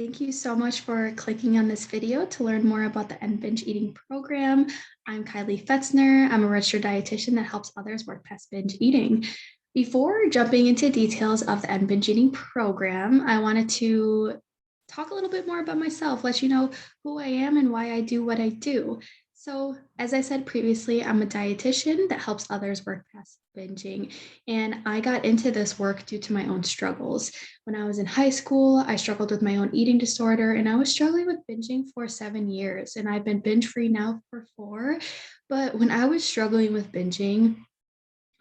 Thank you so much for clicking on this video to learn more about the End Binge Eating Program. I'm Kylie Fetzner. I'm a registered dietitian that helps others work past binge eating. Before jumping into details of the End Binge Eating Program, I wanted to talk a little bit more about myself, let you know who I am and why I do what I do. So, as I said previously, I'm a dietitian that helps others work past binging. And I got into this work due to my own struggles. When I was in high school, I struggled with my own eating disorder and I was struggling with binging for 7 years. And I've been binge free now for 4. But when I was struggling with binging,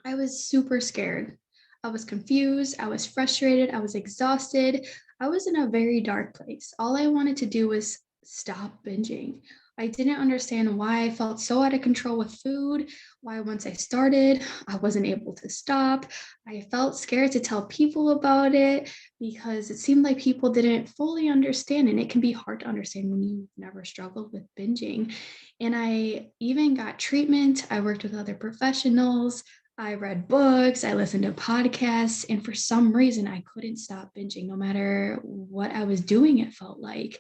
I was super scared. I was confused. I was frustrated. I was exhausted. I was in a very dark place. All I wanted to do was stop binging. I didn't understand why I felt so out of control with food, why once I started, I wasn't able to stop. I felt scared to tell people about it because it seemed like people didn't fully understand, and it can be hard to understand when you've never struggled with binging. And I even got treatment. I worked with other professionals. I read books, I listened to podcasts, and for some reason, I couldn't stop binging no matter what I was doing, it felt like.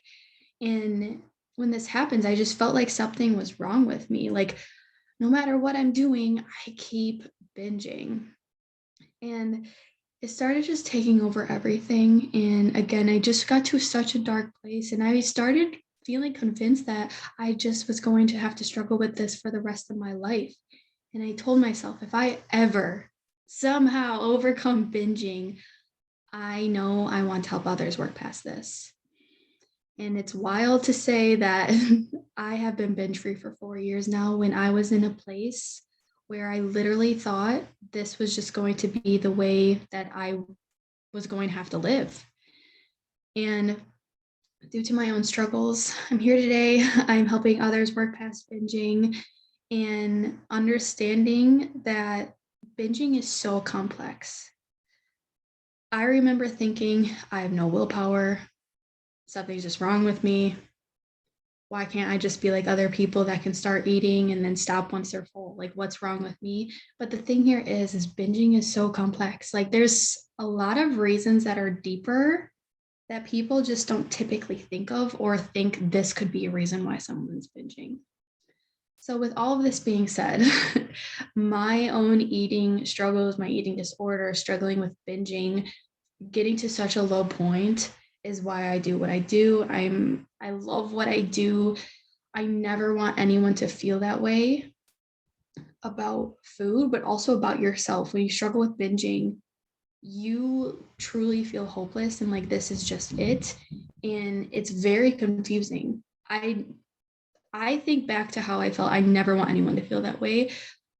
And when this happens, I just felt like something was wrong with me. Like, no matter what I'm doing, I keep binging. And it started just taking over everything. And again, I just got to such a dark place, and I started feeling convinced that I just was going to have to struggle with this for the rest of my life. And I told myself, if I ever somehow overcome binging, I know I want to help others work past this. And it's wild to say that I have been binge free for 4 years now, when I was in a place where I literally thought this was just going to be the way that I was going to have to live. And due to my own struggles, I'm here today. I'm helping others work past binging and understanding that binging is so complex. I remember thinking, I have no willpower. Something's just wrong with me. Why can't I just be like other people that can start eating and then stop once they're full? Like, what's wrong with me? But the thing here is binging is so complex. Like, there's a lot of reasons that are deeper that people just don't typically think of, or think this could be a reason why someone's binging. So with all of this being said, my own eating struggles, my eating disorder, struggling with binging, getting to such a low point is why I do what I do. I love what I do. I never want anyone to feel that way about food, but also about yourself. When you struggle with binging, you truly feel hopeless and like this is just it. And it's very confusing. I think back to how I felt. I never want anyone to feel that way.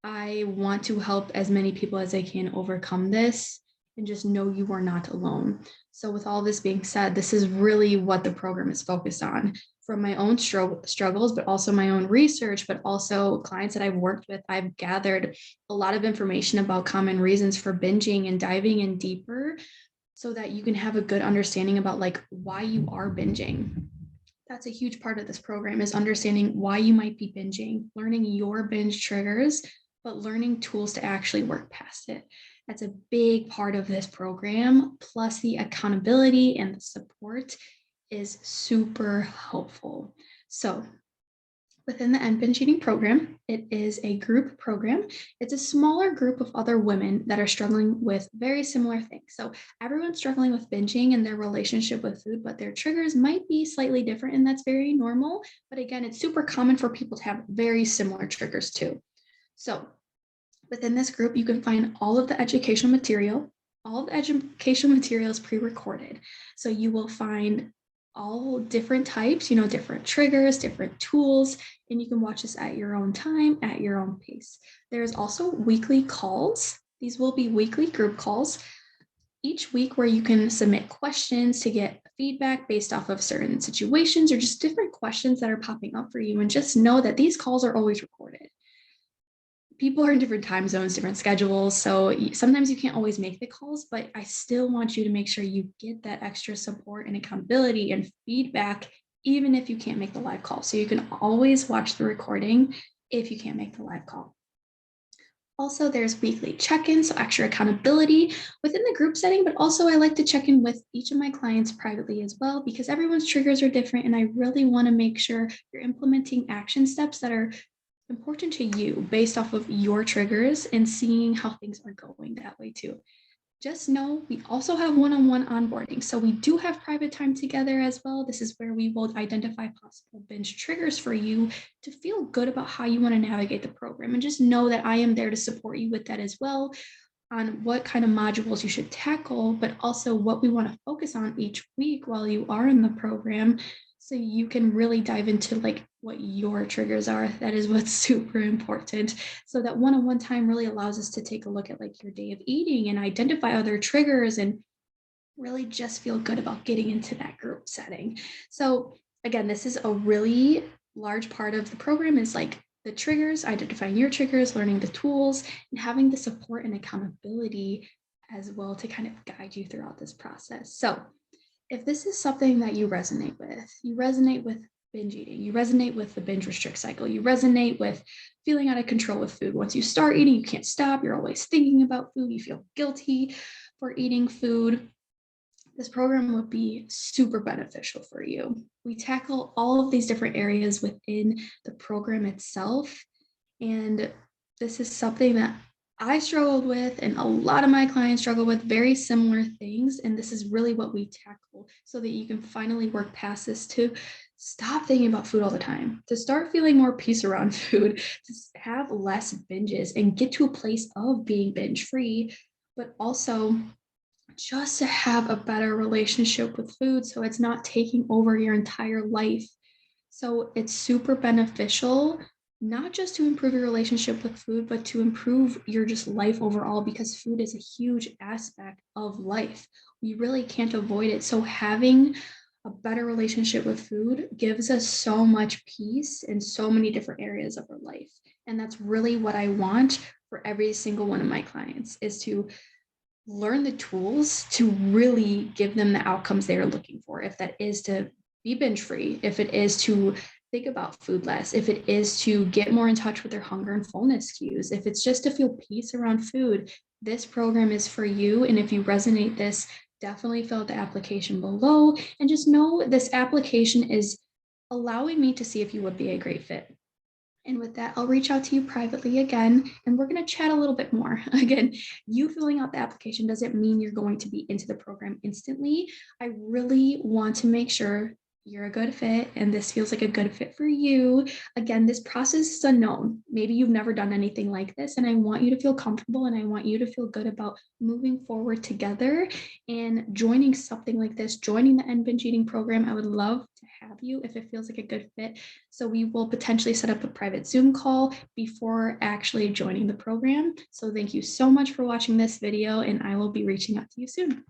I want to help as many people as I can overcome this and just know you are not alone. So with all this being said, this is really what the program is focused on. From my own struggles, but also my own research, but also clients that I've worked with, I've gathered a lot of information about common reasons for binging and diving in deeper so that you can have a good understanding about like why you are binging. That's a huge part of this program, is understanding why you might be binging, learning your binge triggers, but learning tools to actually work past it. That's a big part of this program. Plus the accountability and the support is super helpful. So within the End Binge Eating Program, it is a group program. It's a smaller group of other women that are struggling with very similar things. So everyone's struggling with binging and their relationship with food, but their triggers might be slightly different, and that's very normal. But again, it's super common for people to have very similar triggers too. So within this group, you can find all of the educational material. All of the educational material is pre-recorded. So you will find all different types, different triggers, different tools, and you can watch this at your own time, at your own pace. There's also weekly calls. These will be weekly group calls each week where you can submit questions to get feedback based off of certain situations or just different questions that are popping up for you. And just know that these calls are always recorded. People are in different time zones, different schedules. So sometimes you can't always make the calls, but I still want you to make sure you get that extra support and accountability and feedback, even if you can't make the live call. So you can always watch the recording if you can't make the live call. Also, there's weekly check-ins, so extra accountability within the group setting, but also I like to check in with each of my clients privately as well, because everyone's triggers are different. And I really want to make sure you're implementing action steps that are important to you based off of your triggers and seeing how things are going that way too. Just know we also have one-on-one onboarding. So we do have private time together as well. This is where we will identify possible binge triggers for you to feel good about how you want to navigate the program. And just know that I am there to support you with that as well, on what kind of modules you should tackle, but also what we want to focus on each week while you are in the program. So you can really dive into like what your triggers are. That is what's super important. So that one-on-one time really allows us to take a look at like your day of eating and identify other triggers and really just feel good about getting into that group setting. So again, this is a really large part of the program is like the triggers, identifying your triggers, learning the tools, and having the support and accountability as well to kind of guide you throughout this process. So if this is something that you resonate with binge eating, you resonate with the binge restrict cycle, you resonate with feeling out of control with food. Once you start eating, you can't stop. You're always thinking about food. You feel guilty for eating food. This program would be super beneficial for you. We tackle all of these different areas within the program itself. And this is something that I struggled with, and a lot of my clients struggle with very similar things. And this is really what we tackle so that you can finally work past this to stop thinking about food all the time, to start feeling more peace around food, to have less binges and get to a place of being binge free, but also just to have a better relationship with food so it's not taking over your entire life. So it's super beneficial, not just to improve your relationship with food, but to improve your just life overall, because food is a huge aspect of life. We really can't avoid it. So having a better relationship with food gives us so much peace in so many different areas of our life. And that's really what I want for every single one of my clients, is to learn the tools to really give them the outcomes they are looking for. If that is to be binge free, if it is to think about food less, if it is to get more in touch with their hunger and fullness cues, if it's just to feel peace around food, this program is for you. And if you resonate this, definitely fill out the application below, and just know this application is allowing me to see if you would be a great fit. And with that, I'll reach out to you privately again, and we're going to chat a little bit more. Again, you filling out the application doesn't mean you're going to be into the program instantly. I really want to make sure you're a good fit and this feels like a good fit for you. Again, this process is unknown. Maybe you've never done anything like this, and I want you to feel comfortable and I want you to feel good about moving forward together and joining something like this, joining the End Binge Eating program. I would love to have you if it feels like a good fit. So we will potentially set up a private Zoom call before actually joining the program. So thank you so much for watching this video, and I will be reaching out to you soon.